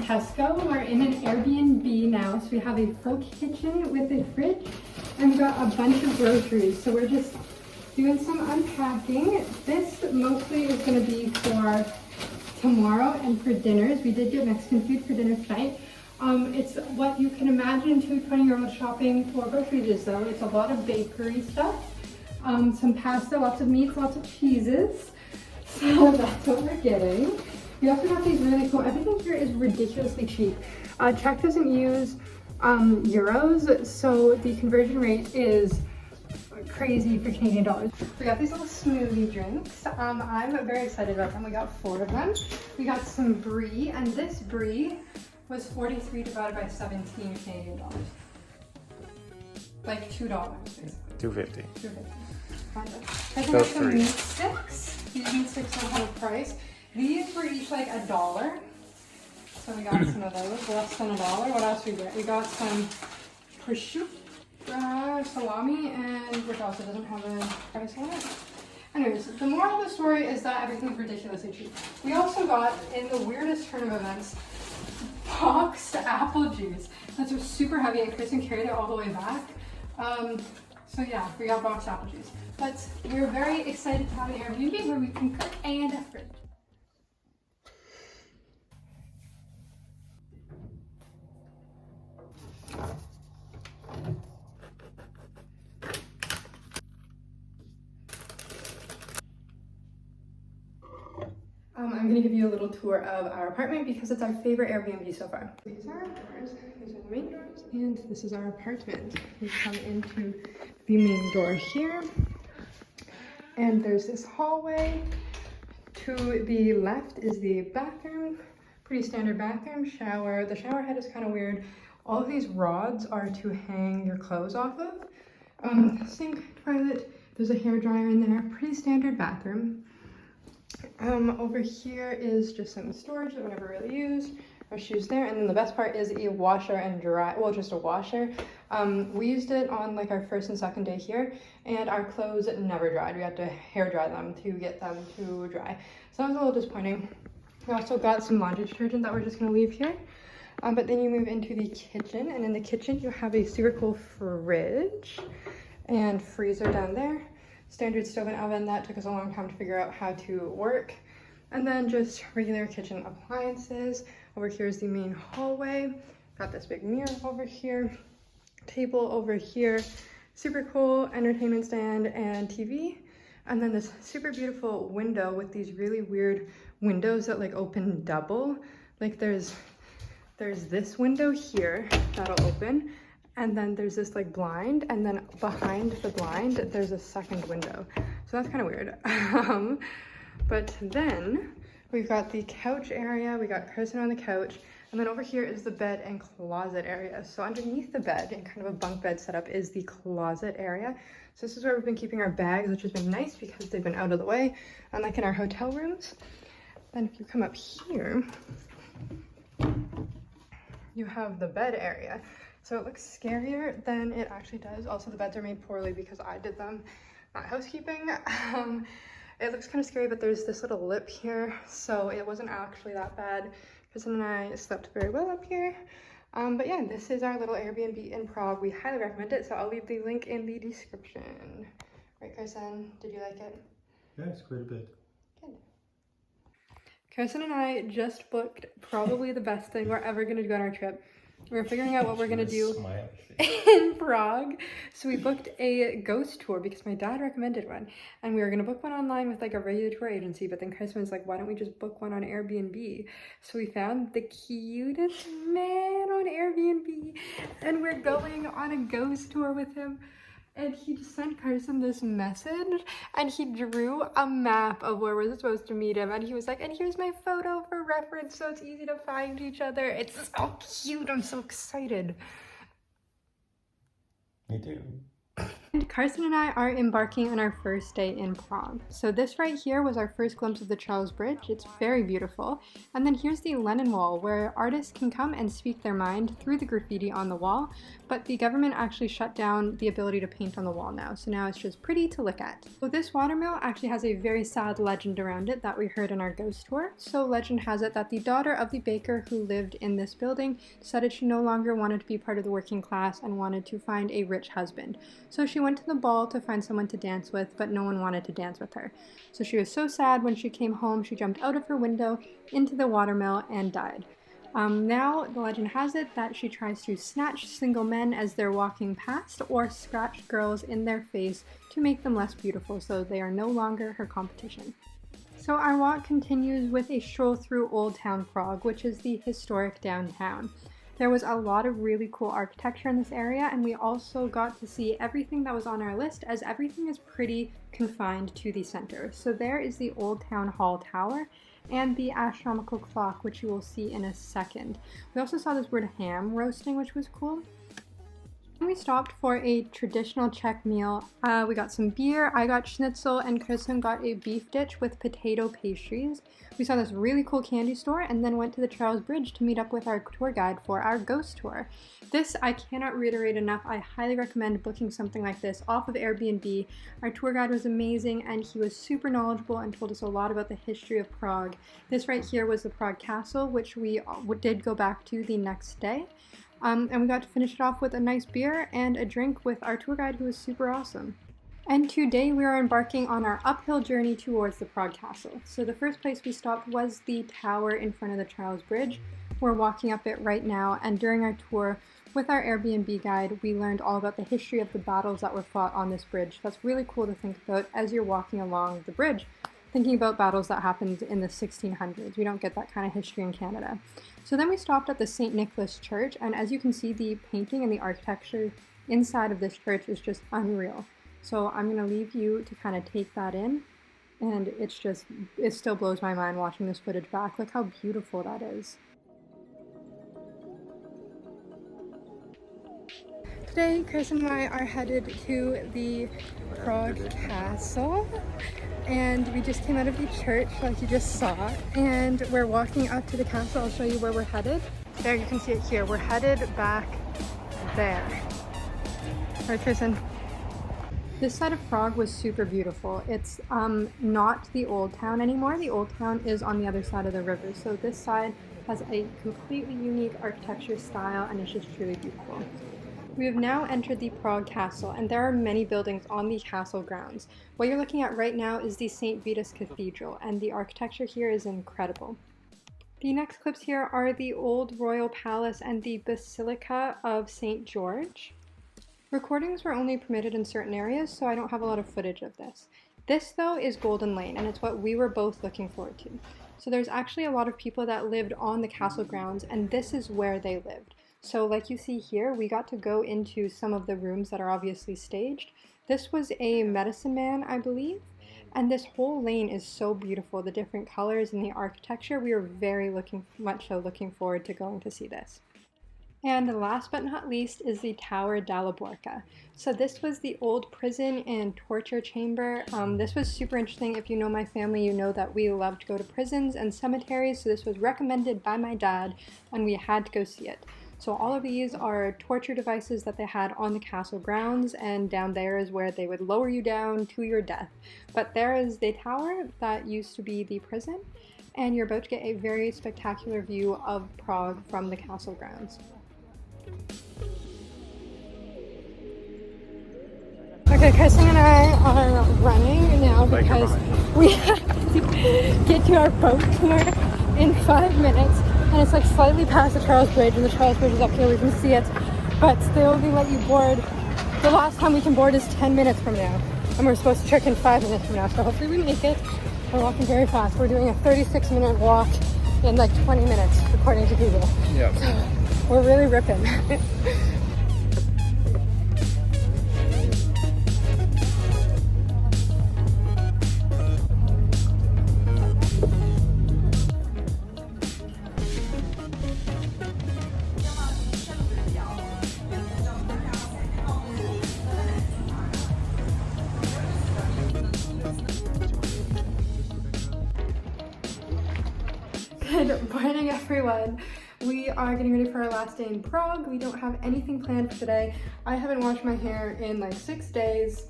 Tesco. We're in an Airbnb now, so we have a full kitchen with a fridge, and we've got a bunch of groceries. So we're just doing some unpacking. This mostly is going to be for tomorrow and for dinners. We did get Mexican food for dinner tonight. It's what you can imagine 20-year-old shopping for groceries is though. It's a lot of bakery stuff, some pasta, lots of meats, lots of cheeses. So that's what we're getting. We also got these really cool, everything here is ridiculously cheap. Czech doesn't use euros, so the conversion rate is crazy for Canadian dollars. We got these little smoothie drinks. I'm very excited about them. We got 4 of them. We got some brie, and this brie was 43 divided by 17 Canadian dollars. Like $2 basically. $2.50. I think there's some meat sticks. These meat sticks don't have a price. These were each like $1. So we got some of those, less than $1. What else we get? We got some prosciutto, salami, and what else? It doesn't have a price on it. Anyways, the moral of the story is that everything's ridiculously cheap. We also got, in the weirdest turn of events, boxed apple juice. That's super heavy, and Kristen carried it all the way back. So yeah, we got boxed apple juice. But we're very excited to have an Airbnb where we can cook and a fridge. I'm gonna give you a little tour of our apartment because it's our favorite Airbnb so far. These are our doors, these are the main doors, and this is our apartment. We come into the main door here, and there's this hallway. To the left is the bathroom, pretty standard bathroom, shower. The shower head is kind of weird. All of these rods are to hang your clothes off of. Sink, toilet, there's a hair dryer in there, pretty standard bathroom. Over here is just some storage that we never really use. Our shoes there, and then the best part is a washer and dry, well, just a washer. We used it on like our first and second day here, and our clothes never dried. We had to hair dry them to get them to dry. So that was a little disappointing. We also got some laundry detergent that we're just gonna leave here. But then you move into the kitchen, and in the kitchen you have a super cool fridge and freezer down there. Standard stove and oven that took us a long time to figure out how to work. And then just regular kitchen appliances. Over here is the main hallway. Got this big mirror over here, table over here, super cool entertainment stand and TV. And then this super beautiful window with these really weird windows that like open double. Like there's this window here that'll open, and then there's this like blind, and then behind the blind there's a second window. So that's kind of weird. But then we've got the couch area. We got Kristen on the couch, and then over here is the bed and closet area. So underneath the bed, in kind of a bunk bed setup, is the closet area. So this is where we've been keeping our bags, which has been nice because they've been out of the way, unlike in our hotel rooms. Then if you come up here, you have the bed area. So it looks scarier than it actually does. Also, the beds are made poorly because I did them, not housekeeping. It looks kind of scary, but there's this little lip here, so it wasn't actually that bad. Kristen and I slept very well up here. But yeah, this is our little Airbnb in Prague. We highly recommend it, so I'll leave the link in the description. Right, Kristen, did you like it? Yeah, it's quite a bit. Good. Kristen and I just booked probably the best thing we're ever gonna do on our trip. We're figuring out what we're gonna do in Prague. So we booked a ghost tour because my dad recommended one, and we were gonna book one online with like a regular tour agency, but then Kristen was like, why don't we just book one on Airbnb? So we found the cutest man on Airbnb, and we're going on a ghost tour with him. And he just sent Carson this message, and he drew a map of where we're supposed to meet him, and he was like, and here's my photo for reference so it's easy to find each other. It's so cute. I'm so excited. Me too. And Carson and I are embarking on our first day in Prague. So this right here was our first glimpse of the Charles Bridge. It's very beautiful. And then here's the Lenin Wall, where artists can come and speak their mind through the graffiti on the wall, but the government actually shut down the ability to paint on the wall now, so now it's just pretty to look at. So this watermill actually has a very sad legend around it that we heard in our ghost tour. So legend has it that the daughter of the baker who lived in this building decided she no longer wanted to be part of the working class and wanted to find a rich husband. So she went to the ball to find someone to dance with, but no one wanted to dance with her. So she was so sad when she came home, she jumped out of her window into the watermill and died. Now, the legend has it that she tries to snatch single men as they're walking past or scratch girls in their face to make them less beautiful, so they are no longer her competition. So our walk continues with a stroll through Old Town Prague, which is the historic downtown. There was a lot of really cool architecture in this area, and we also got to see everything that was on our list, as everything is pretty confined to the center. So there is the Old Town Hall Tower and the astronomical clock, which you will see in a second. We also saw this bird ham roasting, which was cool. We stopped for a traditional Czech meal. We got some beer, I got schnitzel, and Kristen got a beef dish with potato pastries. We saw this really cool candy store and then went to the Charles Bridge to meet up with our tour guide for our ghost tour. This, I cannot reiterate enough, I highly recommend booking something like this off of Airbnb. Our tour guide was amazing and he was super knowledgeable and told us a lot about the history of Prague. This right here was the Prague Castle, which we did go back to the next day. And we got to finish it off with a nice beer and a drink with our tour guide, who was super awesome. And today we are embarking on our uphill journey towards the Prague Castle. So the first place we stopped was the tower in front of the Charles Bridge. We're walking up it right now, and during our tour with our Airbnb guide, we learned all about the history of the battles that were fought on this bridge. That's really cool to think about as you're walking along the bridge, thinking about battles that happened in the 1600s. We don't get that kind of history in Canada. So then we stopped at the St. Nicholas Church, and as you can see, the painting and the architecture inside of this church is just unreal. So I'm going to leave you to kind of take that in, and it still blows my mind watching this footage back. Look how beautiful that is. Today, Chris and I are headed to the Prague Castle, and we just came out of the church like you just saw, and we're walking up to the castle. I'll show you where we're headed. There, you can see it here. We're headed back there. Right, Tristan? This side of Prague was super beautiful. It's not the old town anymore. The old town is on the other side of the river. So this side has a completely unique architecture style, and it's just truly beautiful. We have now entered the Prague Castle, and there are many buildings on the castle grounds. What you're looking at right now is the St. Vitus Cathedral, and the architecture here is incredible. The next clips here are the old royal palace and the Basilica of St. George. Recordings were only permitted in certain areas, so I don't have a lot of footage of this. This, though, is Golden Lane, and it's what we were both looking forward to. So there's actually a lot of people that lived on the castle grounds, and this is where they lived. So like you see here, we got to go into some of the rooms that are obviously staged. This was a medicine man, I believe, and this whole lane is so beautiful. The different colors and the architecture, we were very much so looking forward to going to see this. And last but not least is the Tower della Borca. So this was the old prison and torture chamber. This was super interesting. If you know my family, you know that we love to go to prisons and cemeteries, so this was recommended by my dad, and we had to go see it. So all of these are torture devices that they had on the castle grounds, and down there is where they would lower you down to your death. But there is the tower that used to be the prison, and you're about to get a very spectacular view of Prague from the castle grounds. Okay, Kristen and I are running now because we have to get to our boat tour in 5 minutes. And it's like slightly past the Charles Bridge, and the Charles Bridge is up here, we can see it, but they only let you board, the last time we can board is 10 minutes from now, and we're supposed to check in 5 minutes from now, so hopefully we make it. We're walking very fast. We're doing a 36-minute walk in like 20 minutes, according to Google. Yep. So we're really ripping. Good morning, everyone. We are getting ready for our last day in Prague. We don't have anything planned for today. I haven't washed my hair in like 6 days.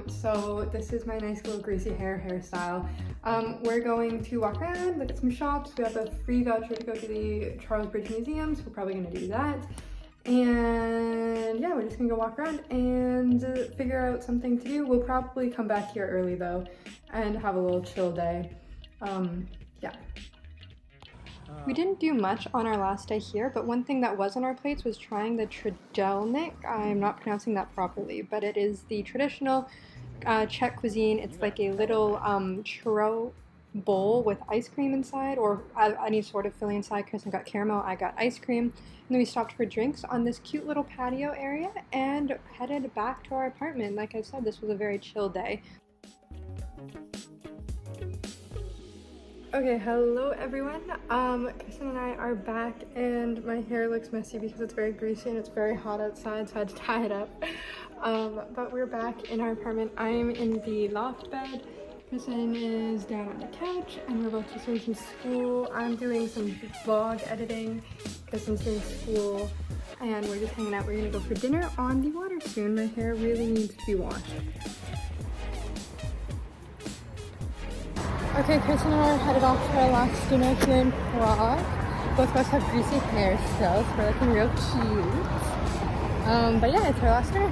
So this is my nice little greasy hairstyle. We're going to walk around, look at some shops. We have a free voucher to go to the Charles Bridge Museum, so we're probably gonna do that. And yeah, we're just gonna go walk around and figure out something to do. We'll probably come back here early though and have a little chill day. Yeah. We didn't do much on our last day here, but one thing that was on our plates was trying the Trdelník. I'm not pronouncing that properly, but it is the traditional Czech cuisine. It's like a little churro bowl with ice cream inside, or any sort of filling inside. Kristen got caramel, I got ice cream. And then we stopped for drinks on this cute little patio area and headed back to our apartment. Like I said, this was a very chill day. Okay, hello everyone. Kristen and I are back and my hair looks messy because it's very greasy and it's very hot outside, so I had to tie it up. But we're back in our apartment. I'm in the loft bed. Kristen is down on the couch and we're both just doing some school. I'm doing some vlog editing. Kristen's doing school and we're just hanging out. We're gonna go for dinner on the water soon. My hair really needs to be washed. Okay, Kristen and I are headed off to our last dinner here in Prague. Both of us have greasy hair still, so we're looking real cute. But yeah, it's our last dinner.